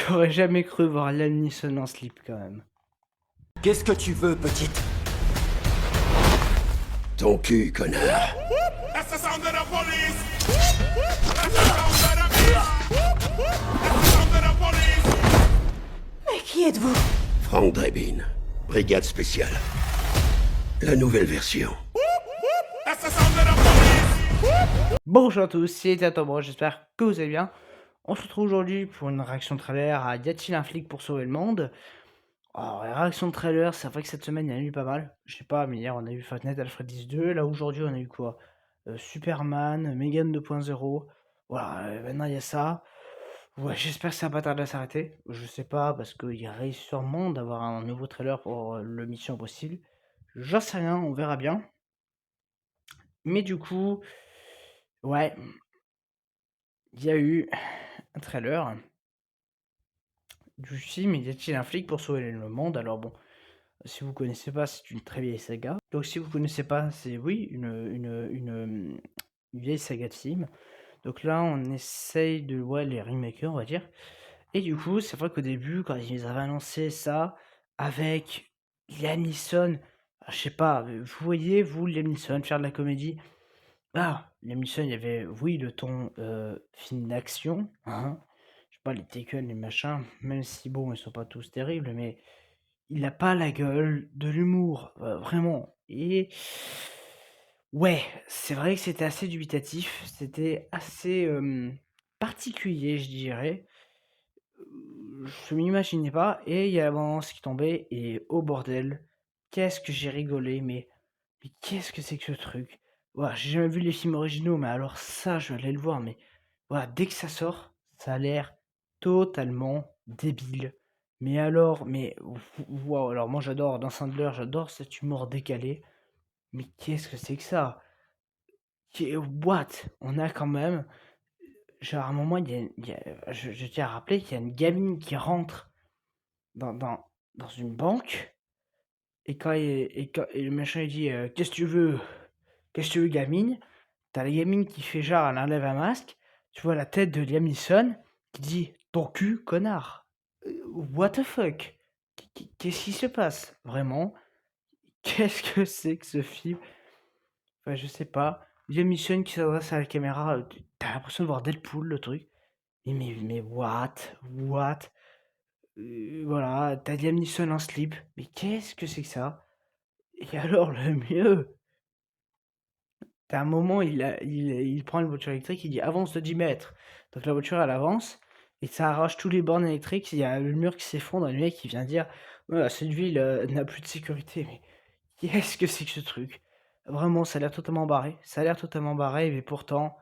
J'aurais jamais cru voir Liam Neeson en slip quand même. Qu'est-ce que tu veux, petite? Ton cul, connard. That's the sound of the police. That's the sound of the beast. That's the sound of the police. Mais qui êtes-vous? Frank Drebin, brigade spéciale. La nouvelle version. That's the sound of the police. Bonjour à tous, c'est Tatombo, j'espère que vous allez bien. On se retrouve aujourd'hui pour une réaction trailer à Y a-t-il un flic pour sauver le monde? Alors, la réaction de trailer, c'est vrai que cette semaine, il y en a eu pas mal. Je sais pas, mais hier, on a eu Five Nights at Freddy's 2. Là, aujourd'hui, on a eu quoi? Superman, Megan 2.0. Voilà, maintenant, il y a ça. Ouais, j'espère que ça va pas tarder à s'arrêter. Je sais pas, parce qu'il risque sûrement d'avoir un nouveau trailer pour le Mission Impossible. J'en sais rien, on verra bien. Mais du coup, ouais, il y a eu un trailer du film Y a-t-il un flic pour sauver le monde? Alors bon, si vous connaissez pas, c'est une très vieille saga. Donc si vous connaissez pas, c'est oui, une vieille saga de film. Donc là, on essaye de les remaker, on va dire. Et du coup, c'est vrai qu'au début, quand ils avaient annoncé ça, avec Liam Neeson, je sais pas, vous voyez, vous, Liam Neeson, faire de la comédie. Ah, Liam Neeson, il y avait, oui, le ton film d'action, hein. Je sais pas, les Taken, les machins, même si bon, ils sont pas tous terribles, mais il a pas la gueule de l'humour, vraiment. Et ouais, c'est vrai que c'était assez dubitatif, c'était assez particulier, je dirais. Je m'imaginais pas, et il y a la bande qui tombait, et oh bordel, qu'est-ce que j'ai rigolé, mais qu'est-ce que c'est que ce truc? Voilà, j'ai jamais vu les films originaux, mais alors ça, je vais aller le voir, mais voilà, dès que ça sort, ça a l'air totalement débile. Mais alors, mais waouh, alors moi j'adore dans Sandler, j'adore cet humour décalé, mais qu'est-ce que c'est que ça? What? On a quand même, genre à un moment, je tiens à rappeler qu'il y a une gamine qui rentre dans, dans, dans une banque, et le machin il dit qu'est-ce que tu veux? Qu'est-ce que tu veux, gamine? T'as la gamine qui fait genre, elle enlève un masque, tu vois la tête de Liam Neeson qui dit ton cul, connard. What the fuck? Qu'est-ce qui se passe? Vraiment? Qu'est-ce que c'est que ce film? Enfin, je sais pas. Liam Neeson qui s'adresse à la caméra, t'as l'impression de voir Deadpool, le truc. Mais what? What? Voilà, t'as Liam Neeson en slip. Mais qu'est-ce que c'est que ça? Et alors, le mieux, t'as un moment, il prend une voiture électrique, il dit avance de 10 mètres. Donc la voiture, elle avance, et ça arrache tous les bornes électriques. Il y a le mur qui s'effondre, et le mec qui vient dire voilà, cette ville n'a plus de sécurité. Mais qu'est-ce que c'est que ce truc? Vraiment, ça a l'air totalement barré. Ça a l'air totalement barré, mais pourtant,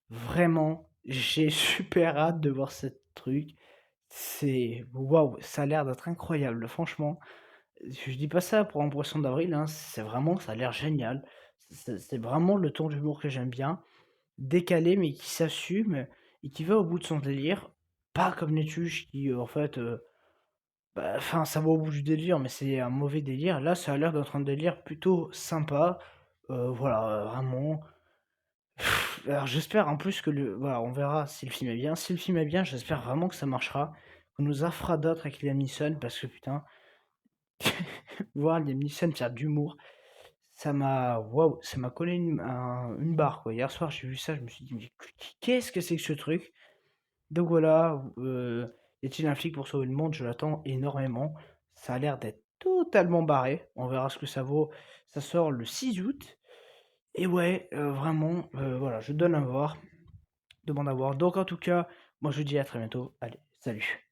vraiment, j'ai super hâte de voir ce truc. C'est waouh, ça a l'air d'être incroyable, franchement. Je dis pas ça pour un poisson d'avril, hein, c'est vraiment, ça a l'air génial. C'est vraiment le ton d'humour que j'aime bien, décalé mais qui s'assume et qui va au bout de son délire. Pas comme les tuches qui, en fait, bah, enfin, ça va au bout du délire, mais c'est un mauvais délire. Là, ça a l'air d'être un délire plutôt sympa. Voilà, vraiment. Alors j'espère en plus que voilà, on verra si le film est bien. Si le film est bien, j'espère vraiment que ça marchera, qu'on nous en fera d'autres avec Liam Neeson, parce que putain, voir Liam Neeson faire d'humour, ça m'a waouh, ça m'a collé une barre, quoi. Hier soir, j'ai vu ça, je me suis dit: «Mais qu'est-ce que c'est que ce truc?» Donc voilà, y a-t-il un flic pour sauver le monde? Je l'attends énormément. Ça a l'air d'être totalement barré. On verra ce que ça vaut. Ça sort le 6 août, et ouais, vraiment, voilà, je donne à voir, demande à voir. Donc en tout cas, moi je vous dis à très bientôt. Allez, salut.